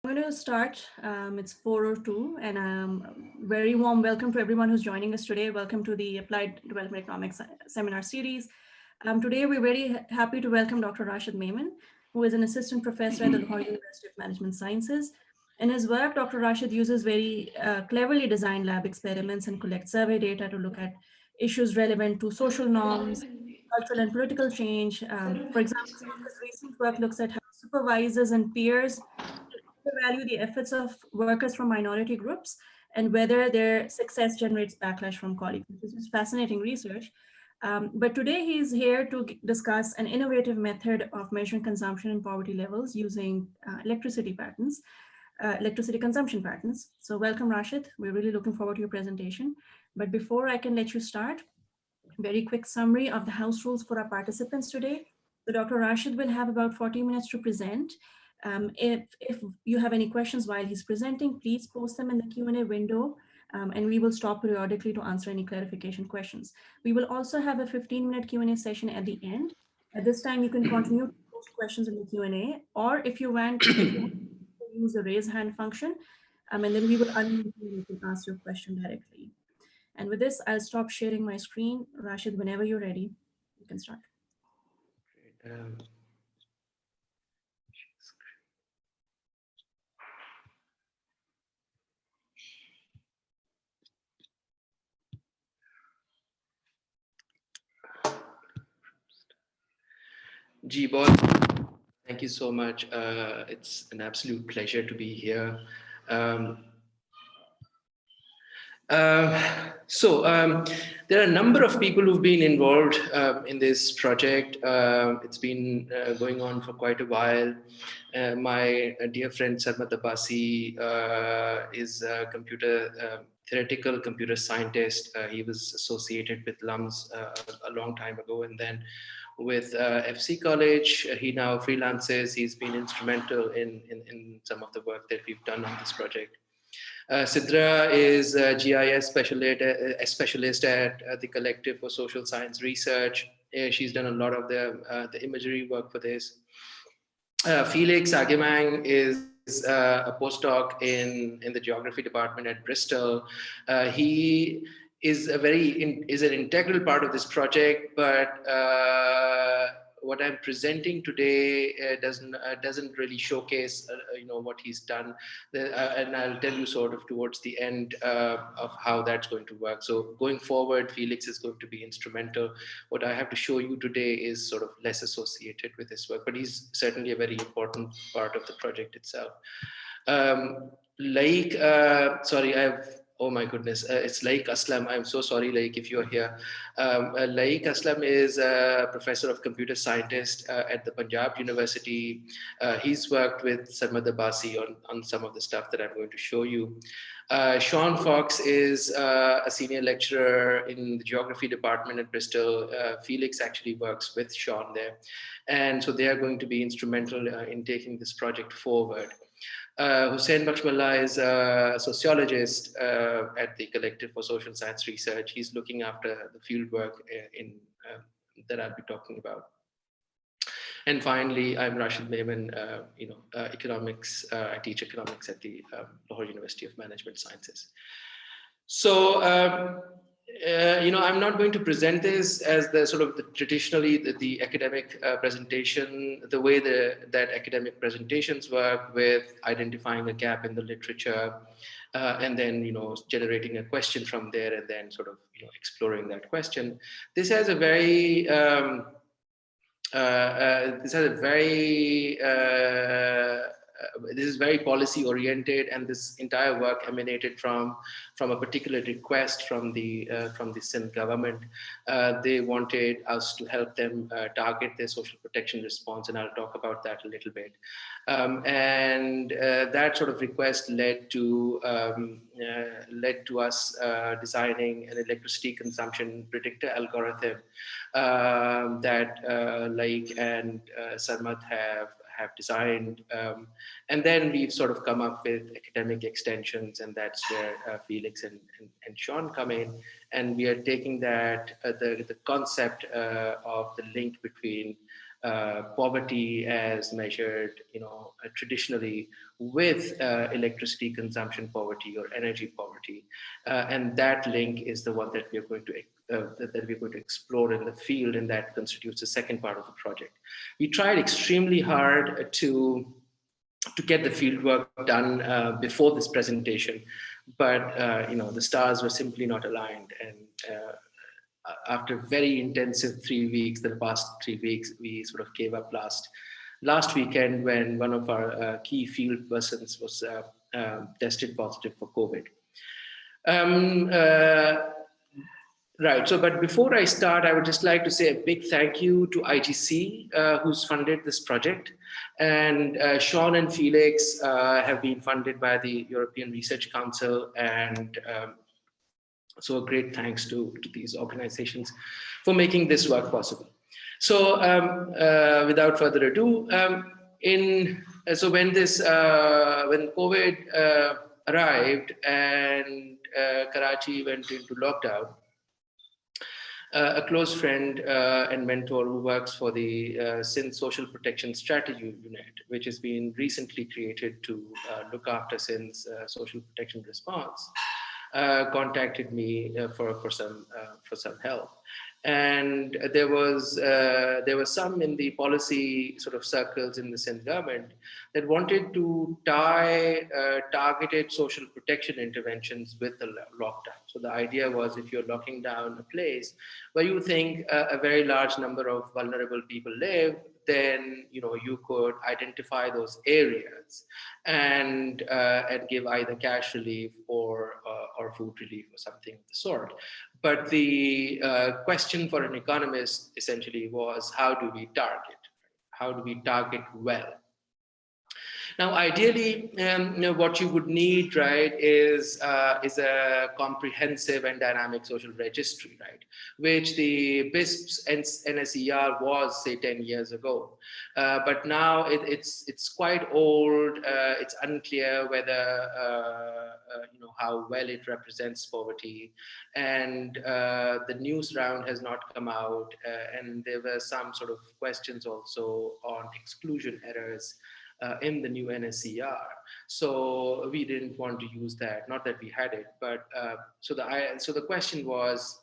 I'm going to start. It's 4:02, and very warm welcome to everyone who's joining us today. Welcome to the Applied Development Economics Seminar Series. Today, we're very happy to welcome Dr. Rashid Memon, who is an assistant professor at the Lahore University of Management Sciences. In his work, Dr. Rashid uses very cleverly designed lab experiments and collects survey data to look at issues relevant to social norms, cultural and political change. For example, some of his recent work looks at how supervisors and peers value the efforts of workers from minority groups and whether their success generates backlash from colleagues. This is fascinating research. But today he's here to discuss an innovative method of measuring consumption and poverty levels using electricity consumption patterns. So welcome, Rashid. We're really looking forward to your presentation. But before I can let you start, very quick summary of the house rules for our participants today. So Dr. Rashid will have about 40 minutes to present. If you have any questions while he's presenting, please post them in the Q&A window, and we will stop periodically to answer any clarification questions. We will also have a 15-minute Q&A session at the end. At this time, you can continue to post questions in the Q&A, or if you want to use the raise hand function, and then we will unmute you, you can ask your question directly. And with this, I'll stop sharing my screen. Rashid, whenever you're ready, you can start. Boss, thank you so much. It's an absolute pleasure to be here. There are a number of people who've been involved in this project. It's been going on for quite a while. My dear friend Sarmat Abbasi is a theoretical computer scientist. He was associated with LUMS a long time ago, and then with FC College, he now freelances. He's been instrumental in some of the work that we've done on this project. Sidra is a GIS specialist at the Collective for Social Science Research. She's done a lot of the imagery work for this. Felix Agemang is a postdoc in the geography department at Bristol. He is an integral part of this project, but what I'm presenting today doesn't really showcase what he's done, and I'll tell you sort of towards the end of how that's going to work. So going forward, Felix is going to be instrumental. What I have to show you today is sort of less associated with his work, but he's certainly a very important part of the project itself. Oh my goodness, it's Laik Aslam. I'm so sorry, Laik, if you're here. Laik Aslam is a professor of computer scientist at the Punjab University. He's worked with Sarmat Abbasi on some of the stuff that I'm going to show you. Sean Fox is a senior lecturer in the geography department at Bristol. Felix actually works with Sean there. And so they are going to be instrumental in taking this project forward. Hussein Bakhshmallah is a sociologist at the Collective for Social Science Research. He's looking after the field work that I'll be talking about. And finally, I'm Rashid Memon, economics. I teach economics at the Lahore University of Management Sciences. So, I'm not going to present this as traditionally the academic presentation, the way that academic presentations work, with identifying a gap in the literature, and then generating a question from there, and then exploring that question. This has a very this is very policy oriented, and this entire work emanated from a particular request from the Sindh government. They wanted us to help them target their social protection response, and I'll talk about that a little bit. And that sort of request led to us designing an electricity consumption predictor algorithm that Laik and Sarmat have designed, and then we've sort of come up with academic extensions, and that's where Felix and Sean come in, and we are taking that the concept of the link between poverty as measured, traditionally with electricity consumption poverty or energy poverty, and that link is the one that we are going to explore in the field, and that constitutes the second part of the project. We tried extremely hard to get the field work done before this presentation, but the stars were simply not aligned, and after very intensive 3 weeks, the past 3 weeks, we sort of gave up last weekend when one of our key field persons was tested positive for COVID. Right. So, but before I start, I would just like to say a big thank you to IGC, who's funded this project. And Sean and Felix have been funded by the European Research Council. And so a great thanks to these organizations for making this work possible. So without further ado, so when COVID arrived and Karachi went into lockdown, a close friend and mentor who works for the Sindh Social Protection Strategy Unit, which has been recently created to look after Sindh's social protection response, contacted me for some help. And there was some in the policy sort of circles in the Sindh government that wanted to tie targeted social protection interventions with the lockdown. So the idea was, if you're locking down a place where you think a very large number of vulnerable people live, then you could identify those areas and give either cash relief or food relief or something of the sort. But the question for an economist essentially was, how do we target? How do we target well? Now, ideally, what you would need, right, is a comprehensive and dynamic social registry, right, which the BISP's NSER was, say, 10 years ago. But now it's quite old. It's unclear whether, how well it represents poverty. And the news round has not come out. And there were some sort of questions also on exclusion errors in the new NSER. So we didn't want to use that, not that we had it, but so the question was,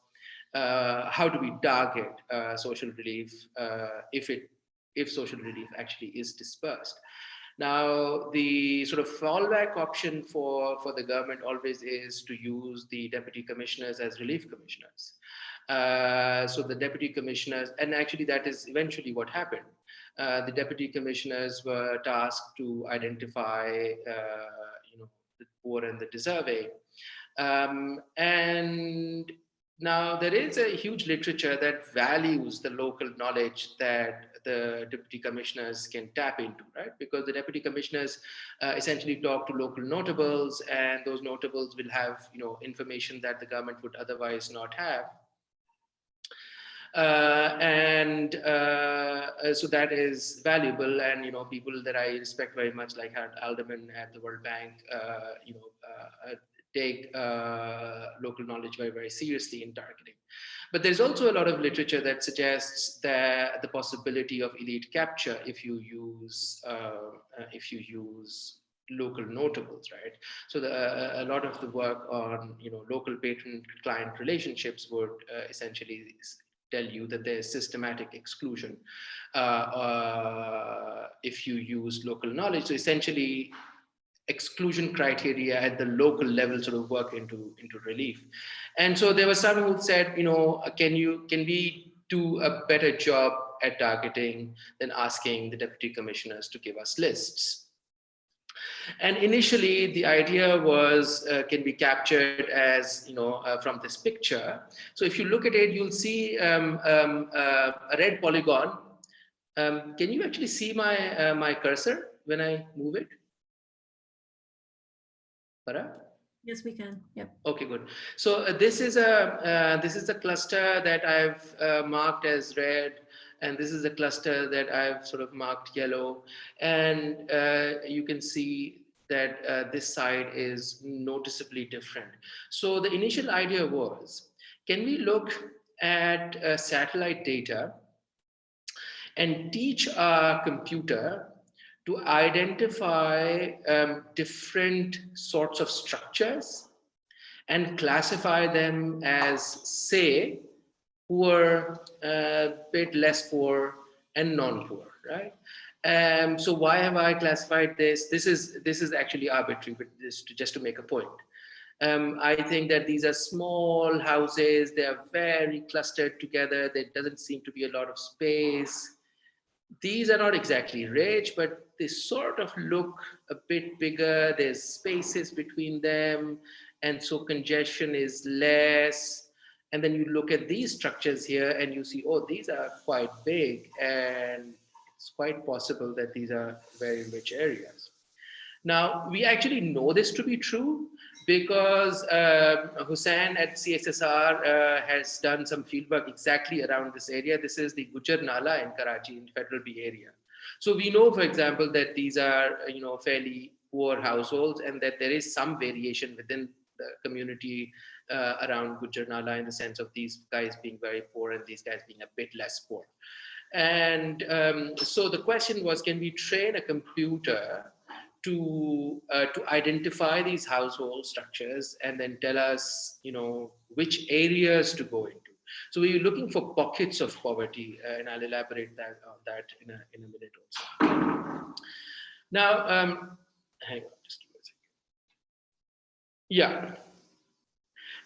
how do we target social relief if social relief actually is dispersed? Now, the sort of fallback option for the government always is to use the deputy commissioners as relief commissioners. So the deputy commissioners, and actually that is eventually what happened. The deputy commissioners were tasked to identify, the poor and the deserving. And now there is a huge literature that values the local knowledge that the deputy commissioners can tap into, right? Because the deputy commissioners essentially talk to local notables, and those notables will have, information that the government would otherwise not have. So that is valuable, and people that I respect very much, like Alderman at the World Bank, take local knowledge very, very seriously in targeting. But there's also a lot of literature that suggests that the possibility of elite capture if you use local notables, right? So a lot of the work on local patron-client relationships would essentially tell you that there's systematic exclusion if you use local knowledge. So essentially, exclusion criteria at the local level sort of work into relief. And so there were some who said, can we do a better job at targeting than asking the deputy commissioners to give us lists? And initially, the idea was can be captured as from this picture. So if you look at it, you'll see a red polygon. Can you actually see my cursor when I move it? Farah? Yes, we can. Yep. Okay, good. So this is a cluster that I've marked as red, and this is a cluster that I've sort of marked yellow, and you can see that this side is noticeably different. So the initial idea was, can we look at satellite data and teach our computer to identify different sorts of structures and classify them as, say, poor, bit less poor, and non-poor, right? So why have I classified this? This is actually arbitrary, but just to make a point. I think that these are small houses. They are very clustered together. There doesn't seem to be a lot of space. These are not exactly rich, but they sort of look a bit bigger. There's spaces between them, and so congestion is less. And then you look at these structures here and you see, oh, these are quite big, and it's quite possible that these are very rich areas. Now, we actually know this to be true because Hussain at CSSR has done some fieldwork exactly around this area. This is the Gujar Nala in Karachi, in Federal Bay Area. So we know, for example, that these are fairly poor households, and that there is some variation within the community around Gujar Nala, in the sense of these guys being very poor and these guys being a bit less poor. And so the question was, can we train a computer to identify these household structures and then tell us, which areas to go into? So we were looking for pockets of poverty, and I'll elaborate on that in a minute also. Now, hang on, just give me a second. Yeah.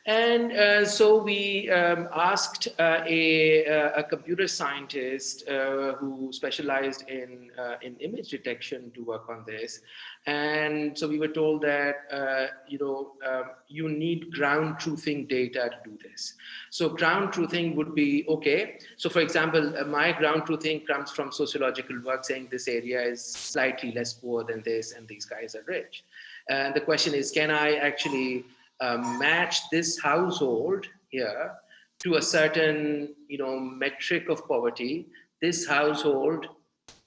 And so we asked a computer scientist who specialized in image detection to work on this. And so we were told that, you need ground truthing data to do this. So ground truthing would be, okay, so for example, my ground truthing comes from sociological work saying this area is slightly less poor than this and these guys are rich. And the question is, can I actually match this household here to a certain metric of poverty? This household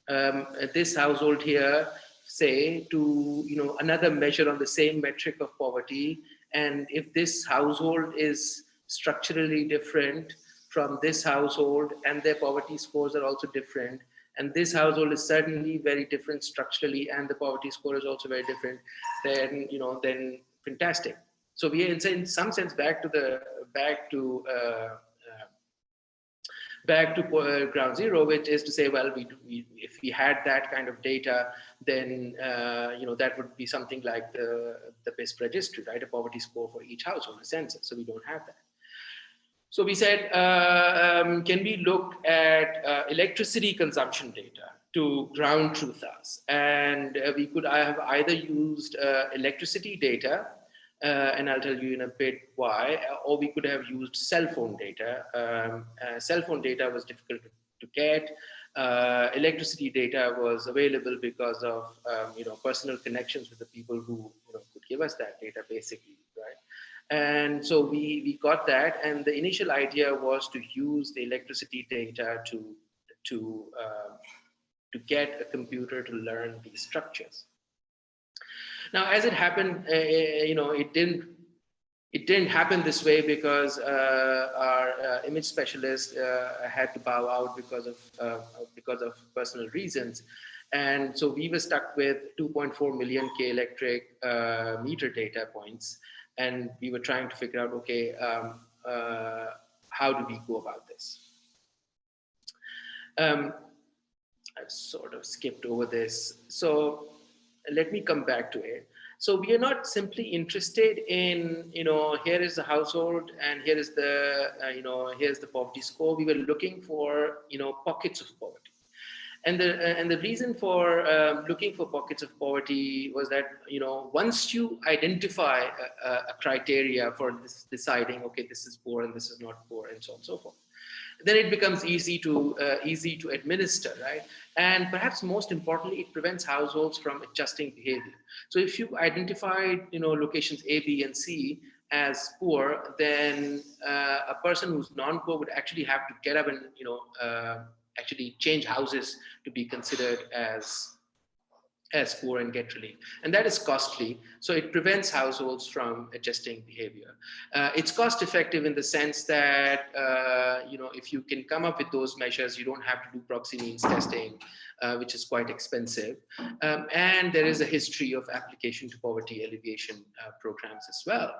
here, say, to another measure on the same metric of poverty. And if this household is structurally different from this household, and their poverty scores are also different, and this household is certainly very different structurally, and the poverty score is also very different, then then fantastic. So we are in some sense back to ground zero, which is to say, well, if we had that kind of data, then that would be something like the BISP registry, right? A poverty score for each household, a census. So we don't have that. So we said, can we look at electricity consumption data to ground truth us? And I have either used electricity data, and I'll tell you in a bit why, or we could have used cell phone data. Cell phone data was difficult to get. Electricity data was available because of personal connections with the people who could give us that data, basically, right? And so we got that, and the initial idea was to use the electricity data to get a computer to learn these structures. Now, as it happened, it didn't happen this way because our image specialist had to bow out because of personal reasons. And so we were stuck with 2.4 million K electric meter data points. And we were trying to figure out, okay, how do we go about this? I've sort of skipped over this. So let me come back to it. So we are not simply interested in, here is the household and here is the, here's the poverty score. We were looking for, pockets of poverty. And the reason for looking for pockets of poverty was that, once you identify a criteria for deciding, okay, this is poor and this is not poor, and so on and so forth, then it becomes easy to administer, right? And perhaps most importantly, it prevents households from adjusting behavior. So if you identified, locations A, B, and C as poor, then a person who's non-poor would actually have to get up and, actually change houses to be considered as as poor and get relief. And that is costly. So it prevents households from adjusting behavior. It's cost effective in the sense that, if you can come up with those measures, you don't have to do proxy means testing, which is quite expensive. And there is a history of application to poverty alleviation programs as well.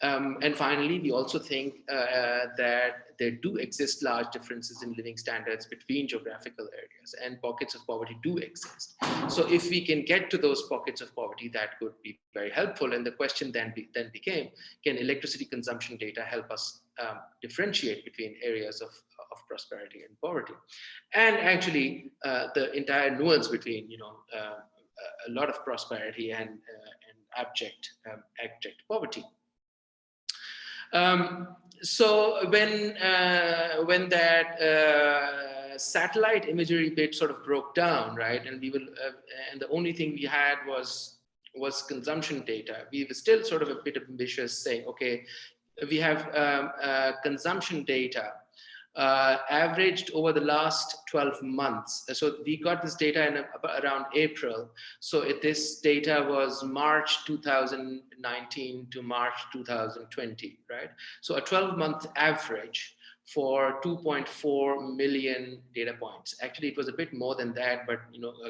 And finally, we also think that there do exist large differences in living standards between geographical areas, and pockets of poverty do exist. So if we can get to those pockets of poverty, that could be very helpful. And the question then became, can electricity consumption data help us differentiate between areas of prosperity and poverty? And actually, the entire nuance between, a lot of prosperity and abject poverty. So when that satellite imagery bit sort of broke down, right, and and the only thing we had was consumption data, we were still sort of a bit ambitious, saying, okay, we have consumption data averaged over the last 12 months. So we got this data in around April. So this data was March 2019 to March 2020, right? So a 12-month average for 2.4 million data points. Actually, it was a bit more than that, but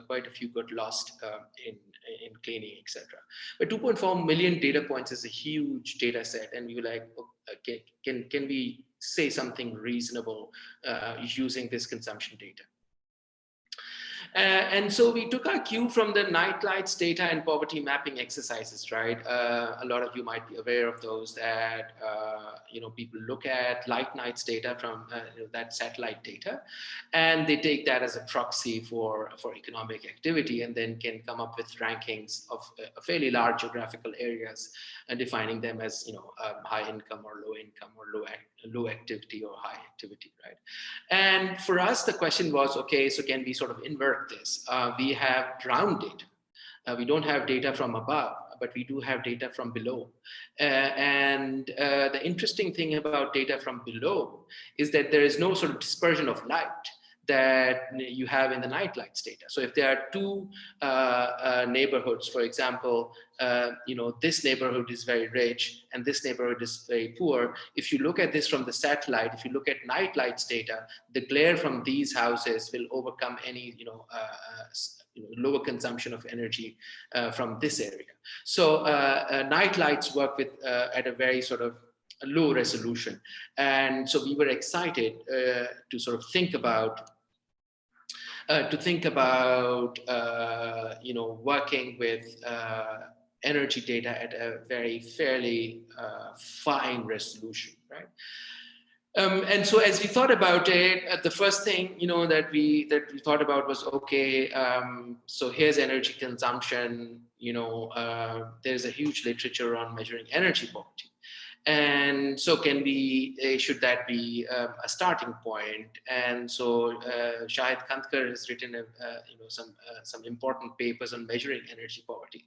quite a few got lost in cleaning, etc. But 2.4 million data points is a huge data set, and we were like, okay, can we say something reasonable using this consumption data? And so we took our cue from the nightlights data and poverty mapping exercises, right? A lot of you might be aware of those, that people look at light nights data from that satellite data, and they take that as a proxy for economic activity, and then can come up with rankings of fairly large geographical areas, and defining them as high income or low income, or low activity or high activity, right? And for us, the question was, okay, so can we sort of invert this? We have ground data. We don't have data from above, but we do have data from below. And the interesting thing about data from below is that there is no sort of dispersion of light that you have in the nightlights data. So if there are two neighborhoods, for example, this neighborhood is very rich and this neighborhood is very poor. If you look at this from the satellite, if you look at nightlights data, the glare from these houses will overcome any lower consumption of energy from this area. So nightlights work with at a very sort of a low resolution, and so we were excited to sort of think about working with energy data at a very fairly fine resolution, right? And so as we thought about it, the first thing that we thought about was, okay, so here's energy consumption. There's a huge literature on measuring energy poverty. And so should that be a starting point? And so Shahid Kandkar has written some important papers on measuring energy poverty.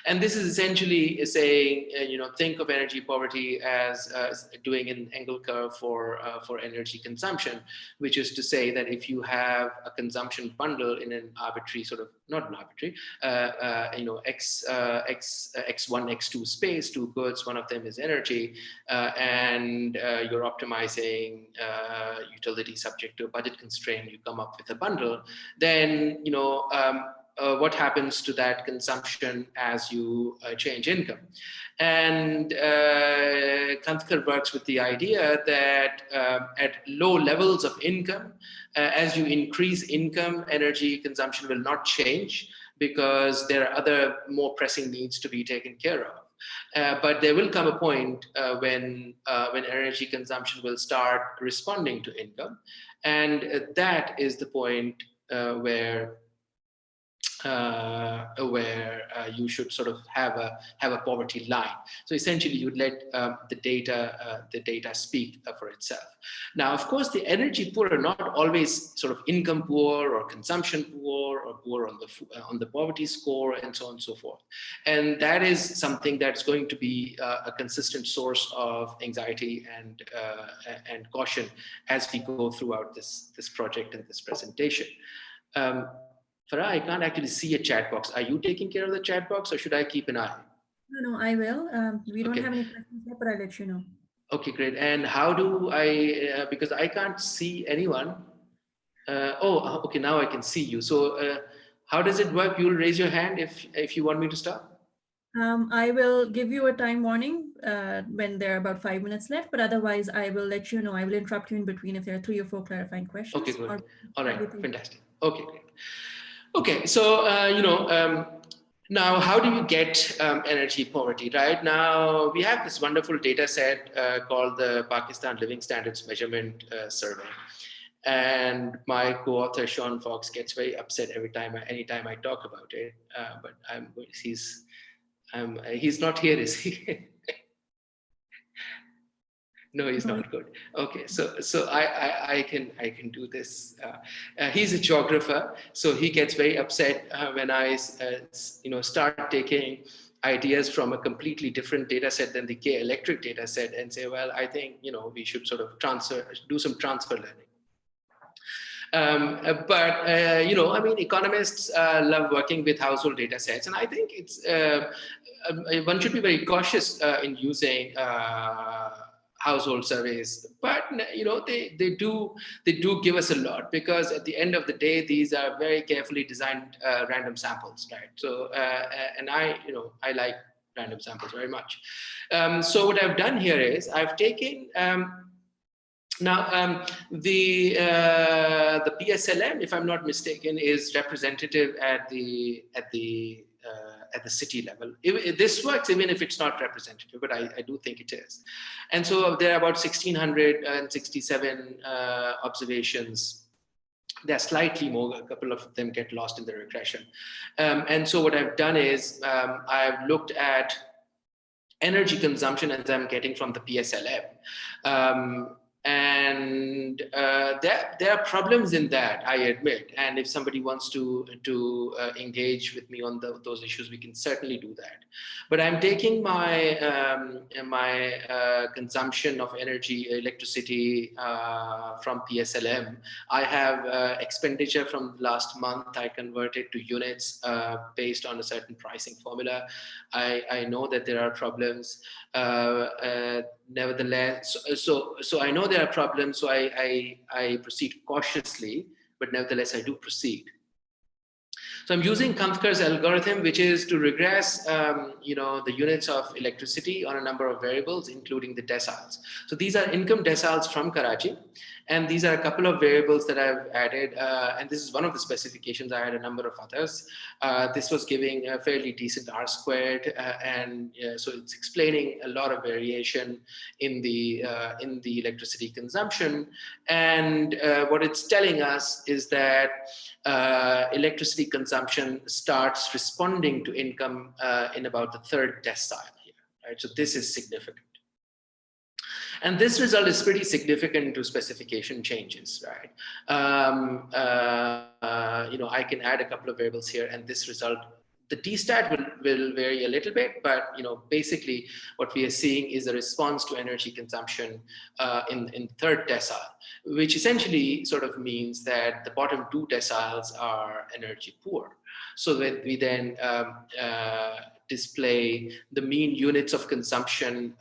And this is essentially saying, think of energy poverty as doing an angle curve for energy consumption, which is to say that if you have a consumption bundle in an arbitrary sort of, not an arbitrary, X1, X2 space, two goods, one of them is energy, and you're optimizing utility subject to a budget constraint, you come up with a bundle, then what happens to that consumption as you change income? And Kandkar works with the idea that at low levels of income, as you increase income, energy consumption will not change, because there are other more pressing needs to be taken care of. But there will come a point when energy consumption will start responding to income, and that is the point where you should sort of have a poverty line. So essentially, you'd let the data speak for itself. Now, of course, the energy poor are not always sort of income poor or consumption poor or poor on the poverty score, and so on and so forth. And that is something that's going to be a consistent source of anxiety and caution as we go throughout this project and this presentation. Farah, I can't actually see a chat box. Are you taking care of the chat box, or should I keep an eye? No, I will. We don't Okay. have any questions yet, but I'll let you know. Okay, great. And how do I, because I can't see anyone. Okay, now I can see you. So how does it work? You'll raise your hand if you want me to start? I will give you a time warning when there are about 5 minutes left, but otherwise I will let you know. I will interrupt you in between if there are 3 or 4 clarifying questions. Okay, good. Or All right, everything. fantastic. Okay, great. Okay, so, now how do you get energy poverty, right? Now, we have this wonderful data set called the Pakistan Living Standards Measurement Survey. And my co-author Sean Fox gets very upset anytime I talk about it. But he's not here, is he? No, he's not good. Okay, so I can do this. He's a geographer, so he gets very upset when I start taking ideas from a completely different data set than the K electric data set and say, well, I think we should sort of do some transfer learning. I mean, economists love working with household data sets, and I think it's one should be very cautious in using household surveys, but they do give us a lot, because at the end of the day these are very carefully designed random samples, right? So and I like random samples very much. So what I've done here is I've taken the PSLM, if I'm not mistaken, is representative at the city level. This works even if it's not representative, but I do think it is. And so there are about 1,667 observations. They're slightly more, a couple of them get lost in the regression. And so what I've done is I've looked at energy consumption as I'm getting from the PSLM. And there are problems in that, I admit. And if somebody wants to engage with me on those issues, we can certainly do that. But I'm taking my consumption of energy, electricity from PSLM. I have expenditure from last month. I convert it to units based on a certain pricing formula. I know that there are problems. Nevertheless, so I know there are problems, so I proceed cautiously, but nevertheless I do proceed. So I'm using Kampfker's algorithm, which is to regress, the units of electricity on a number of variables, including the deciles. So these are income deciles from Karachi, and these are a couple of variables that I've added. And this is one of the specifications. I had a number of others. This was giving a fairly decent R squared, so it's explaining a lot of variation in the electricity consumption. And what it's telling us is that electricity consumption starts responding to income in about the third decile here, right? So this is significant. And this result is pretty significant to specification changes, right? I can add a couple of variables here, and this result, the t-stat will vary a little bit, but basically what we are seeing is a response to energy consumption in third decile, which essentially sort of means that the bottom two deciles are energy poor. So that we then display the mean units of consumption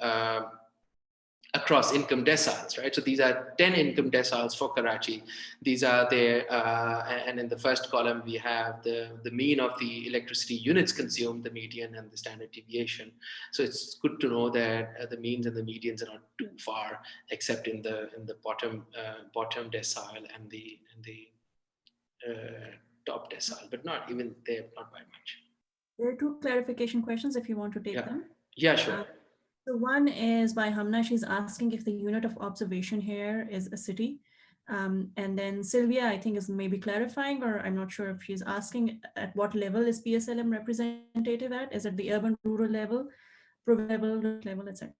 across income deciles, right? So these are 10 income deciles for Karachi. These are there, and in the first column, we have the mean of the electricity units consumed, the median, and the standard deviation. So it's good to know that the means and the medians are not too far, except in the bottom decile and the top decile, but not even there, not by much. There are two clarification questions if you want to take them. Yeah, sure. So one is by Hamna. She's asking if the unit of observation here is a city. And then Sylvia, I think, is maybe clarifying, or I'm not sure if she's asking at what level is PSLM representative at? Is it the urban, rural level, provincial level, etc.?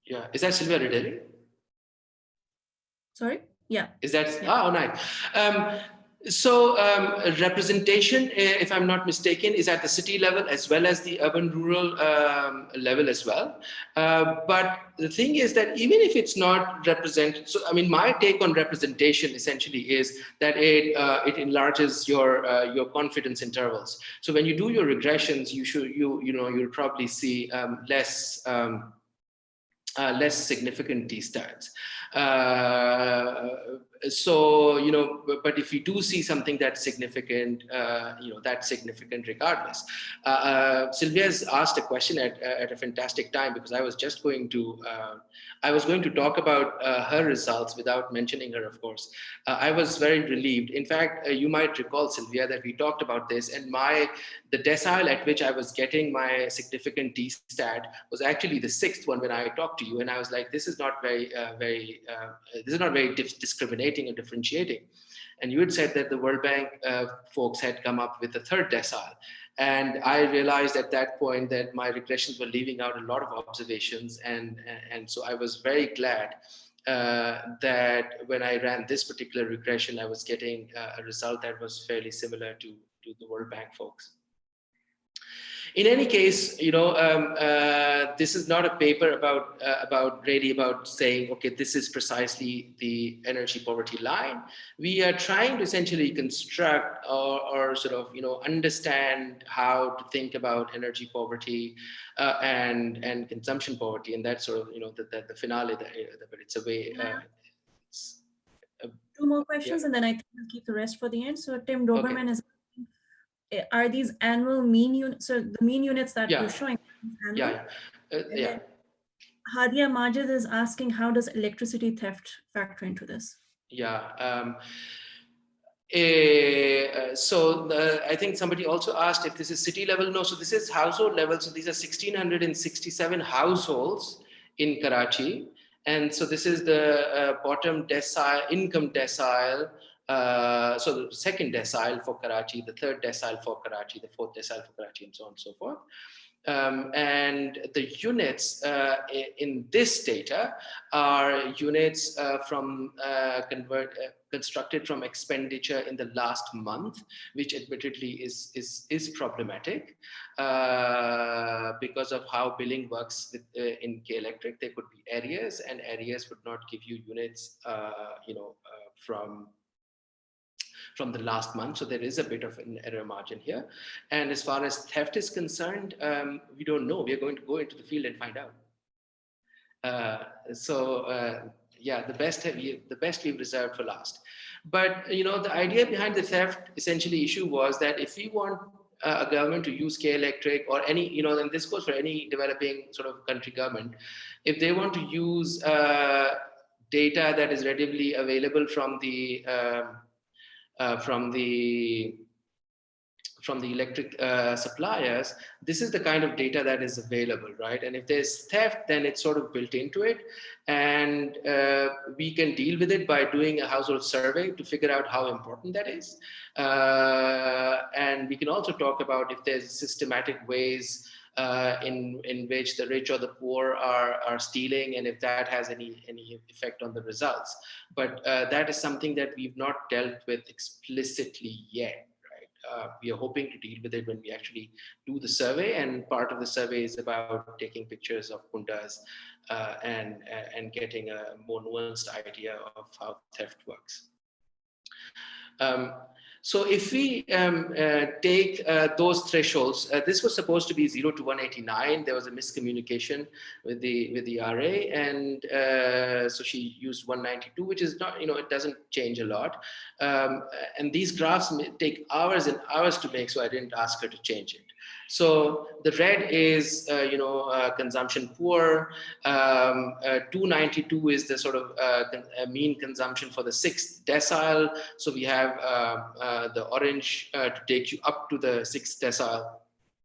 Yeah, is that Sylvia Redeli? Sorry? Yeah. Is that, yeah. Oh, nice. So representation, if I'm not mistaken, is at the city level as well as the urban-rural level as well. But the thing is that even if it's not represented, so I mean, my take on representation essentially is that it enlarges your confidence intervals. So when you do your regressions, you'll probably see less significant T-stats. So, but if you do see something that's significant, that's significant regardless. Sylvia has asked a question at a fantastic time, because I was going to talk about her results without mentioning her, of course. I was very relieved. In fact, you might recall, Sylvia, that we talked about this, and the decile at which I was getting my significant T-stat was actually the 6th one when I talked to you, and I was like, this is not very discriminating or differentiating. And you had said that the World Bank folks had come up with the 3rd decile. And I realized at that point that my regressions were leaving out a lot of observations. And so I was very glad that when I ran this particular regression, I was getting a result that was fairly similar to the World Bank folks. In any case, this is not a paper about saying, okay, this is precisely the energy poverty line. We are trying to essentially construct or sort of, understand how to think about energy poverty and consumption poverty, and that's sort of, the finale. But it's a way. 2 more questions, and then I think we'll keep the rest for the end. So Tim Doberman is. Are these annual mean units? So the mean units that you're showing. Hadia Majid is asking, how does electricity theft factor into this? So I think somebody also asked if this is city level. No, so this is household level. So these are 1,667 households in Karachi. And so this is the bottom decile, income decile. So the 2nd decile for Karachi, the 3rd decile for Karachi, the 4th decile for Karachi, and so on and so forth. And the units in this data are units constructed from expenditure in the last month, which admittedly is problematic because of how billing works in K Electric. There could be areas, and areas would not give you units, from the last month. So there is a bit of an error margin here. And as far as theft is concerned, we don't know. We are going to go into the field and find out. The best we've reserved for last. But, the idea behind the theft essentially issue was that if we want a government to use K Electric or any, and this goes for any developing sort of country government, if they want to use data that is readily available from the electric suppliers, this is the kind of data that is available, right? And if there's theft, then it's sort of built into it. And we can deal with it by doing a household survey to figure out how important that is. And we can also talk about if there's systematic ways in which the rich or the poor are stealing, and if that has any effect on the results. But that is something that we've not dealt with explicitly yet. We are hoping to deal with it when we actually do the survey, and part of the survey is about taking pictures of kundas and getting a more nuanced idea of how theft works. So if we take those thresholds, this was supposed to be 0 to 189. There was a miscommunication with the RA, and so she used 192, which is not, it doesn't change a lot. And these graphs take hours and hours to make, so I didn't ask her to change it. So the red is, consumption poor. 292 is the sort of mean consumption for the 6th decile. So we have the orange to take you up to the 6th decile,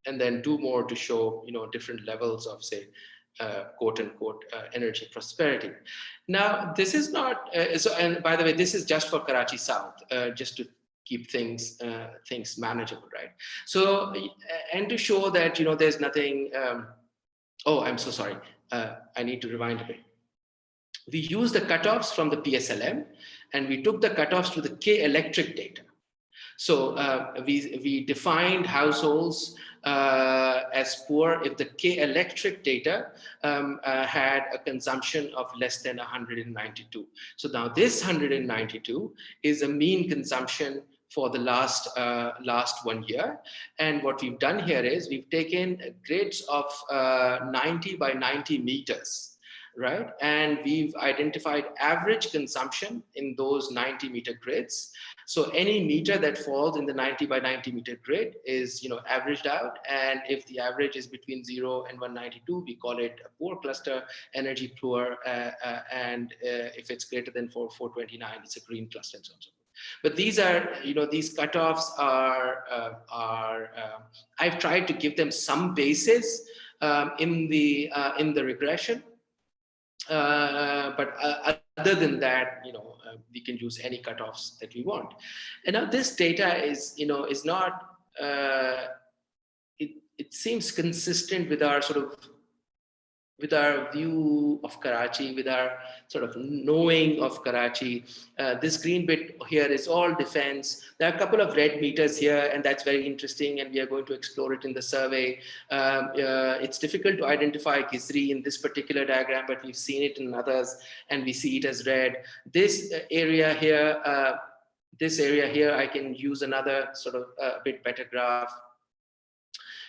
and then 2 more to show, different levels of, say, quote unquote, energy prosperity. Now, this is not, and by the way, this is just for Karachi South, just to keep things manageable, right? So, and to show that, there's nothing, I'm so sorry. I need to rewind a bit. We used the cutoffs from the PSLM, and we took the cutoffs to the K Electric data. So we defined households as poor if the K-electric data had a consumption of less than 192. So now this 192 is a mean consumption for the last 1 year. And what we've done here is we've taken grids of 90 by 90 meters, right? And we've identified average consumption in those 90-meter grids. So any meter that falls in the 90 by 90 meter grid is, averaged out. And if the average is between 0 and 192, we call it a poor cluster, energy poor. And if it's greater than 429, it's a green cluster, and so on and so forth. But these are, these cutoffs are I've tried to give them some basis in the regression. But other than that, we can use any cutoffs that we want. And now this data is, is not, it seems consistent with our with our view of Karachi, with our sort of knowing of Karachi. This green bit here is all defense. There are a couple of red meters here, and that's very interesting, and we are going to explore it in the survey. It's difficult to identify Gizri in this particular diagram, but we've seen it in others, and we see it as red. This area here, I can use another sort of bit better graph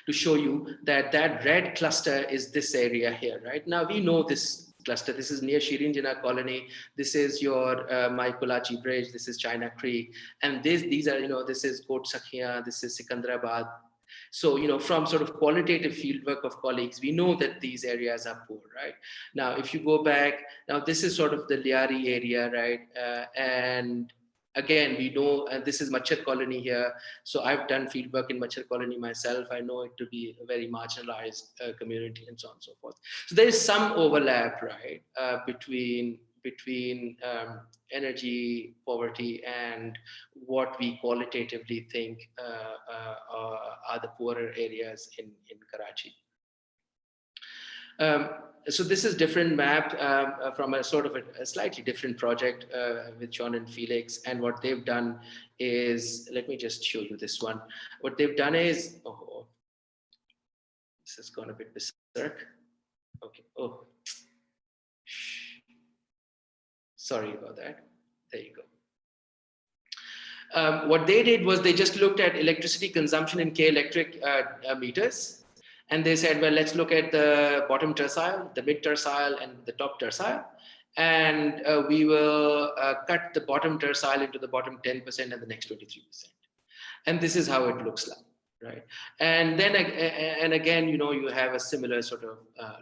to show you that that red cluster is this area here, right? Now we know this cluster. This is near Shirin Jinnah colony. This is your Mai Kolachi bridge. This is China Creek. And these are, this is Kot Sakhia. This is Sikandrabad. So, from sort of qualitative fieldwork of colleagues, we know that these areas are poor, right? Now, if you go back, now this is sort of the Liari area, right? And again, we know, and this is Machar colony here. So I've done fieldwork in Machar colony myself. I know it to be a very marginalized community and so on and so forth. So there is some overlap, right, between energy poverty and what we qualitatively think are the poorer areas in Karachi. So this is different mapped from a sort of a slightly different project with John and Felix. And what they've done is, let me just show you this one. What they've done is, oh, this has gone a bit berserk. Okay, oh, sorry about that. There you go. What they did was they just looked at electricity consumption in K-electric meters. And they said, well, let's look at the bottom tercile, the mid tercile, and the top tercile. And we will cut the bottom tercile into the bottom 10% and the next 23%. And this is how it looks like, right? And then, and again, you have a similar sort of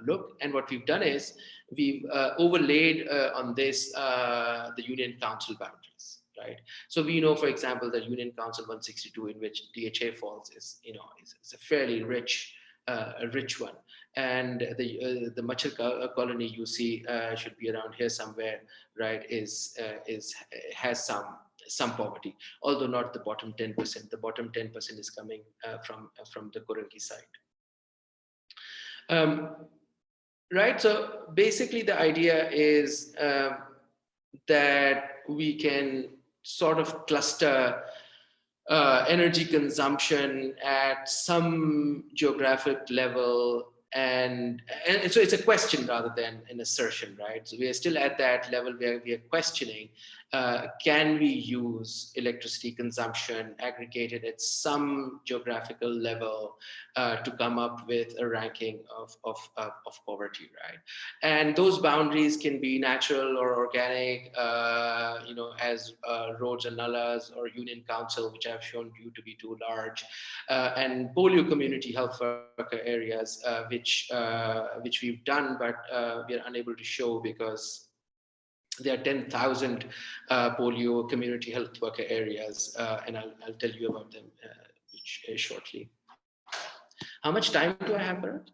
look. And what we've done is we've overlaid on this the Union Council boundaries. Right. So we know, for example, that Union Council 162, in which DHA falls, is a fairly rich one, and the Machar colony you see should be around here somewhere, right? Has some poverty, although not the bottom 10%. The bottom 10% is coming from the Korangi side. Right. So basically, the idea is that we can sort of cluster energy consumption at some geographic level, and so it's a question rather than an assertion, right? So we are still at that level where we are questioning, can we use electricity consumption aggregated at some geographical level to come up with a ranking of poverty, right? And those boundaries can be natural or organic, as roads and nullas or Union Council, which I've shown you to be too large, and polio community health worker areas, which we've done, but we are unable to show because there are 10,000 polio community health worker areas, and I'll tell you about them shortly. How much time do I have, Bharat?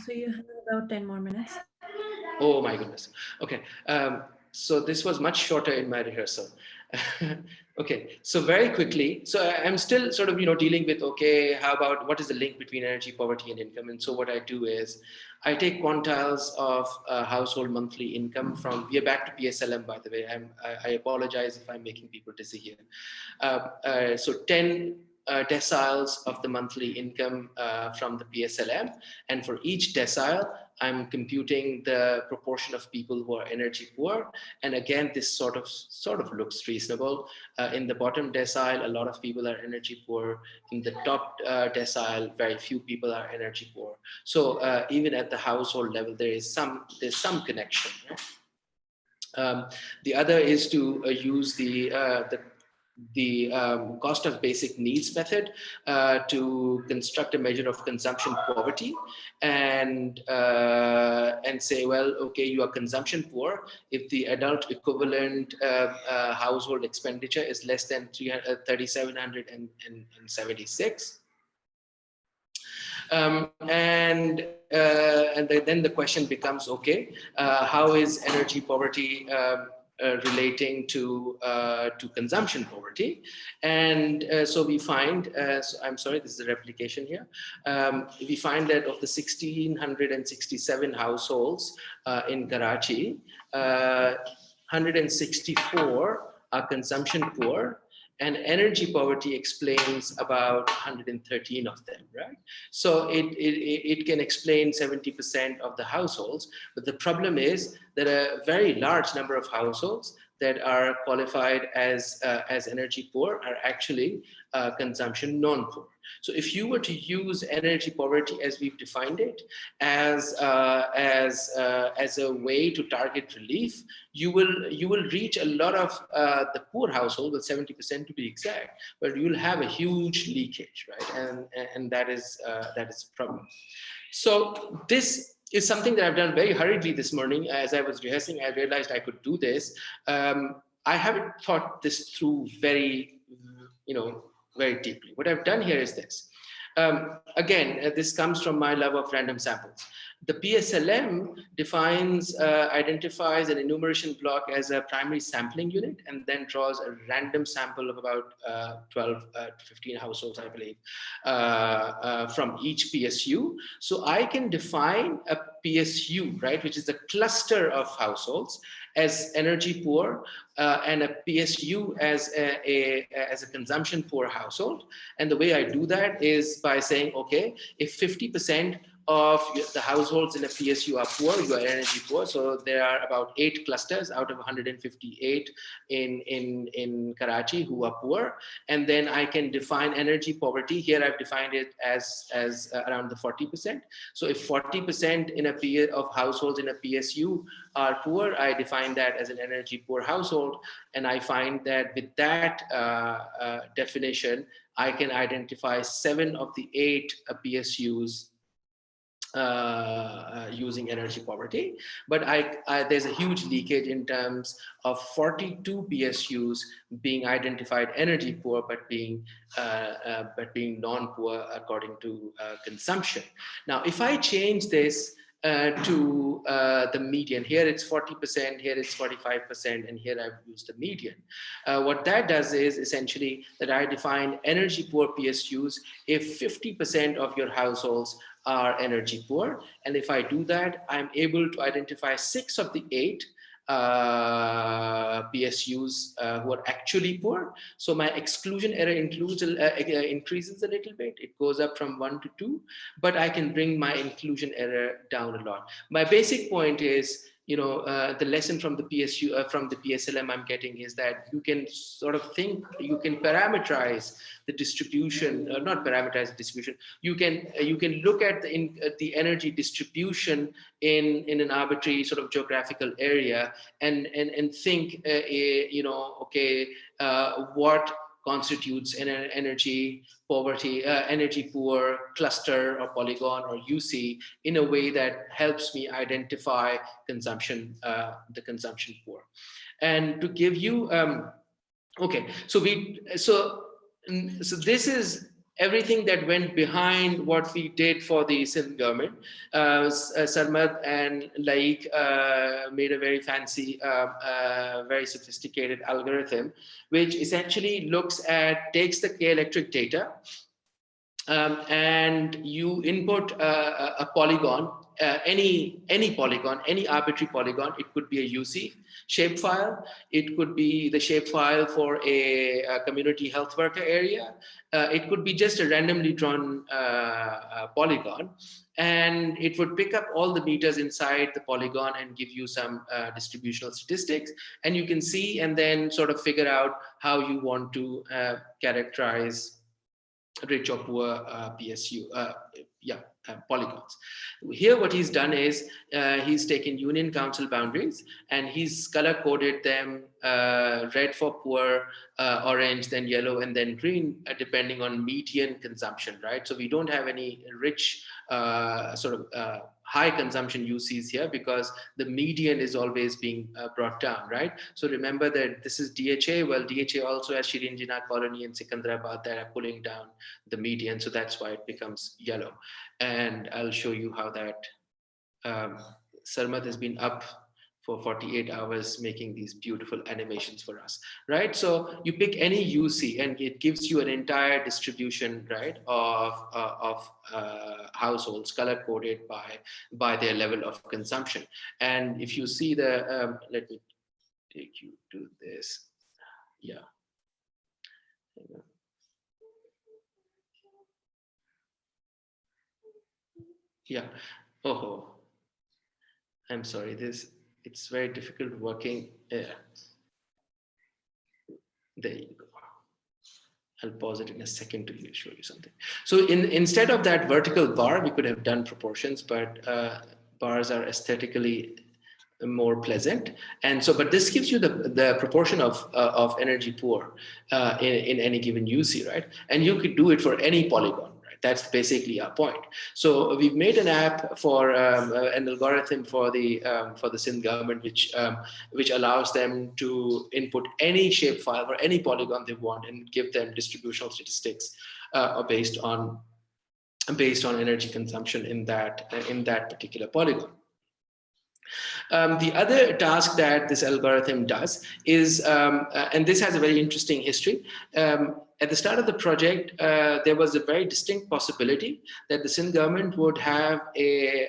So you have about 10 more minutes. Oh my goodness. Okay. So this was much shorter in my rehearsal. Okay, so very quickly, so I'm still sort of, dealing with, okay, how about what is the link between energy poverty and income? And so what I do is I take quantiles of household monthly income from, we are back to PSLM, by the way. I apologize if I'm making people dizzy here. So 10 deciles of the monthly income from the PSLM, and for each decile, I'm computing the proportion of people who are energy poor. And again, this sort of looks reasonable. In the bottom decile, a lot of people are energy poor. In the top decile, very few people are energy poor. So even at the household level, there's some connection. Right? The other is to use the cost of basic needs method to construct a measure of consumption poverty, and say, well, okay, you are consumption poor if the adult equivalent household expenditure is less than 3,776. And then the question becomes, okay, how is energy poverty relating to consumption poverty? And so we find, so I'm sorry, this is a replication here. We find that of the 1,667 households in Karachi, 164 are consumption poor, and energy poverty explains about 113 of them, right? So it can explain 70% of the households, but the problem is that a very large number of households that are qualified as energy poor are actually consumption non-poor. So if you were to use energy poverty as we've defined it, as a way to target relief, you will reach a lot of the poor household, with 70% to be exact, but you'll have a huge leakage, right? And that is a problem. So this is something that I've done very hurriedly this morning. As I was rehearsing, I realized I could do this. I haven't thought this through very deeply. What I've done here is this. Again, this comes from my love of random samples. The PSLM identifies an enumeration block as a primary sampling unit, and then draws a random sample of about 12 to 15 households, I believe, from each PSU. So I can define a PSU, right, which is a cluster of households, as energy poor, and a PSU as a consumption poor household. And the way I do that is by saying, okay, if 50% of the households in a PSU are poor, you are energy poor. So there are about 8 clusters out of 158 in Karachi who are poor. And then I can define energy poverty. Here I've defined it as around the 40%. So if 40% of households in a PSU are poor, I define that as an energy poor household. And I find that with that definition, I can identify 7 of the 8 PSUs using energy poverty, but there's a huge leakage in terms of 42 PSUs being identified energy poor, but being non-poor according to consumption. Now, if I change this to the median, here it's 40%, here it's 45%, and here I've used the median. What that does is essentially that I define energy poor PSUs if 50% of your households are energy poor. And if I do that, I'm able to identify 6 of the 8 PSUs who are actually poor. So my exclusion error increases a little bit. It goes up from 1 to 2, but I can bring my inclusion error down a lot. My basic point is, the lesson from the PSU, from the PSLM I'm getting is that you can sort of think, you can parameterize the distribution, not parameterize the distribution. You can look at the energy distribution in an arbitrary sort of geographical area and think, okay, what constitutes an energy poverty, energy poor cluster or polygon or UC in a way that helps me identify consumption, the consumption poor. And to give you, okay, so this is everything that went behind what we did for the Sindh government. Sarmad and Laik made a very fancy, very sophisticated algorithm, which essentially takes the K-electric data, and you input a polygon, any polygon, any arbitrary polygon. It could be a UC shapefile. It could be the shapefile for a community health worker area. It could be just a randomly drawn polygon, and it would pick up all the meters inside the polygon and give you some distributional statistics, and you can see and then sort of figure out how you want to characterize rich or poor PSU, polygons. Here, what he's done is he's taken union council boundaries and he's color coded them red for poor, orange, then yellow, and then green, depending on median consumption, right? So we don't have any rich high consumption UCs here because the median is always being brought down, right? So remember that this is DHA. Well, DHA also has Shirin Jinnah Colony and Sikandrabad that are pulling down the median. So that's why it becomes yellow. And I'll show you how that Sarmad has been up for 48 hours making these beautiful animations for us, right? So you pick any UC and it gives you an entire distribution, right, of households color coded by their level of consumption. And if you see the, let me take you to this, yeah. Yeah, oh, I'm sorry, it's very difficult working. There you go. I'll pause it in a second to show you something. So instead of that vertical bar, we could have done proportions, but bars are aesthetically more pleasant. And so, but this gives you the proportion of energy poor in any given UC, right? And you could do it for any polygon. That's basically our point. So we've made an app for an algorithm for the Sindh government, which allows them to input any shapefile or any polygon they want and give them distributional statistics based on energy consumption in that particular polygon. The other task that this algorithm does is, and this has a very interesting history. At the start of the project, there was a very distinct possibility that the Sindh government would have a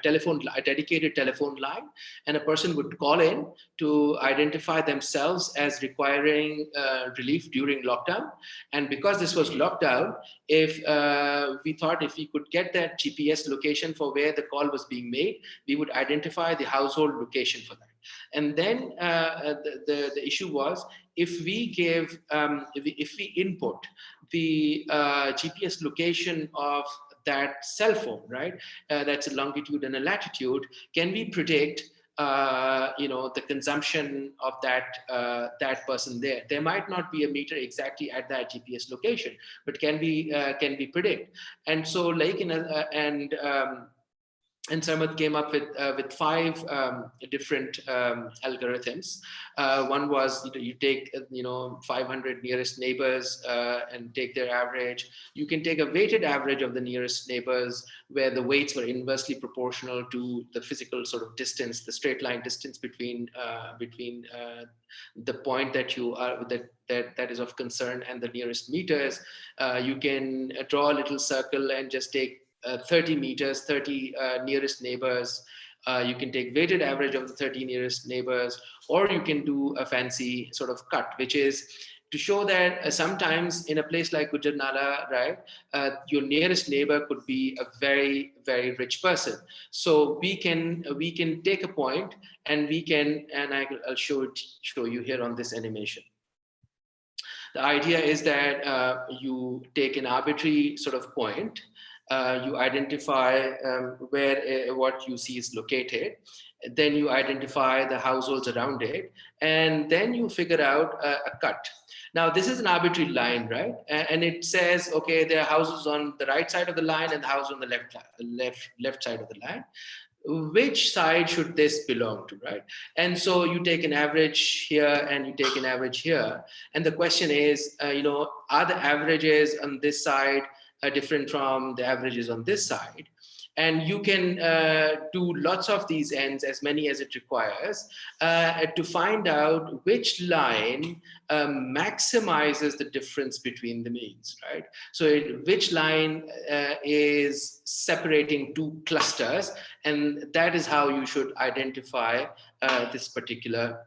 dedicated telephone line, and a person would call in to identify themselves as requiring relief during lockdown. And because this was lockdown, we thought if we could get that GPS location for where the call was being made, we would identify the household location for that. And then the issue was, if we input the GPS location of that cell phone, right? That's a longitude and a latitude. Can we predict, the consumption of that person there? There might not be a meter exactly at that GPS location, but can we predict? And so, like and Sarmad came up with 5 different algorithms. One was you take 500 nearest neighbors and take their average. You can take a weighted average of the nearest neighbors, where the weights were inversely proportional to the physical sort of distance, the straight line distance between the point that you are that is of concern and the nearest meters. You can draw a little circle and just take 30 meters, 30 nearest neighbors. You can take weighted average of the 30 nearest neighbors, or you can do a fancy sort of cut, which is to show that sometimes in a place like Gujarnala, right, your nearest neighbor could be a very, very rich person. So we can take a point, and I'll show you here on this animation. The idea is that you take an arbitrary sort of point. You identify where what you see is located, then you identify the households around it, and then you figure out a cut. Now, this is an arbitrary line, right? And it says, okay, there are houses on the right side of the line and the house on the left side of the line. which side should this belong to, right? And so you take an average here and you take an average here. And the question is, are the averages on this side different from the averages on this side? And you can do lots of these ends, as many as it requires, to find out which line maximizes the difference between the means, right? So which line is separating two clusters, and that is how you should identify this particular